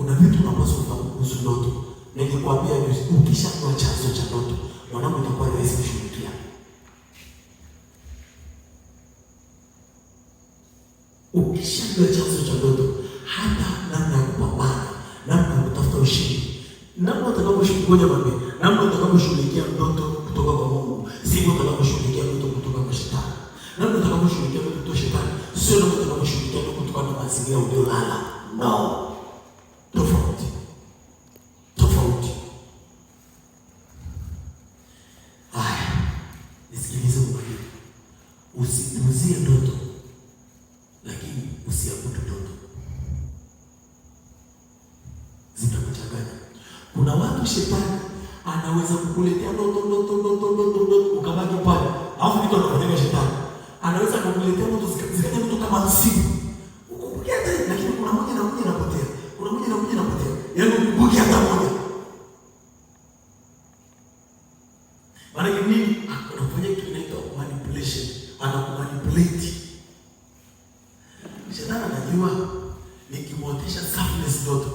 kuna vitu unapaswa kufahamu kuhusu ndoto. Nilikwambia ukishakuwa chanzo cha ndoto, mwanangu, itakuwa rahisi kushughulikia. Ukishakuwa chanzo cha ndoto, hata namna ya kupambana, namna ya kutafuta ushindi, namna utakaposhughulikia mambo, namna utakaposhughulikia ndoto kutoka kwa Mungu, sivyo utakaposhughulikia ndoto kutoka kwa shetani. Namna utakaposhughulikia ndoto kutoka shetani, sio namna utakaposhughulikia ndoto kutoka kwa mazingira uliolala. No. Tofauti. Haya, nisikilize mwalimu. Usipuuzie ndoto, lakini usiabudu ndoto. Zitakuchanganya. Kuna watu shetani anaweza kukuletea ndoto ukabaki pale. Alafu kitu anafanya shetani. Anaweza kukuletea ndoto zikaja ndoto kama msimu. Ukubukia tena, lakini kuna moja inapotea. Kuna moja inapotea. Yaani ukubukia hata moja. Maana nini? Anafanya kitu kinaitwa manipulation. Anakumanipulate. Shetani anajua nikimwotesha softness ndoto,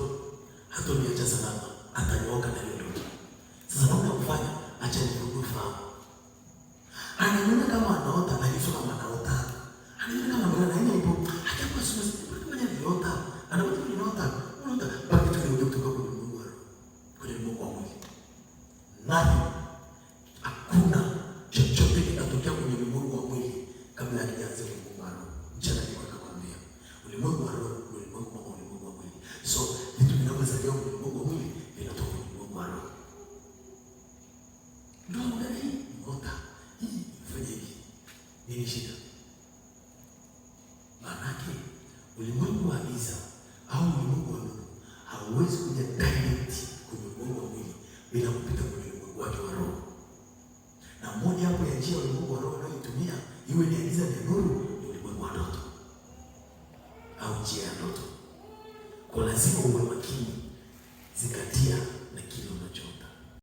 hata niacha salama, atanyooka na hiyo ndoto. Sasa naomba kufanya, acha nifungue fahamu. Anaona kama anaota, anajua kama anaota. Anaona kama anaona ipo, hata kwa sababu kama anaota, anaota baki tu ndio kutoka kwa Mungu. Kwenye Mungu wa mwili. Nani? Hakuna chochote kinatokea kwenye Mungu wa mwili kabla hakijaanza Mungu wa roho. Jana nilikwambia, ulimwengu wa roho, ulimwengu wa mwili. So, vitu vinavyozaliwa kwenye Mungu wa mwili vinatoka kwenye Mungu wa roho. Ndio ndani ngota. Hii fanya hivi. Nini shida? Maanake ulimwengu wa giza au ulimwengu wa nuru hauwezi kuja direct kwenye ulimwengu wa mwili bila kupita kwenye ulimwengu wake wa roho. Na moja hapo ya njia ulimwengu wa roho unayoitumia iwe ni giza na nuru, ni ulimwengu wa ndoto au njia ya ndoto. Kwa lazima uwe makini, zingatia na kile unacho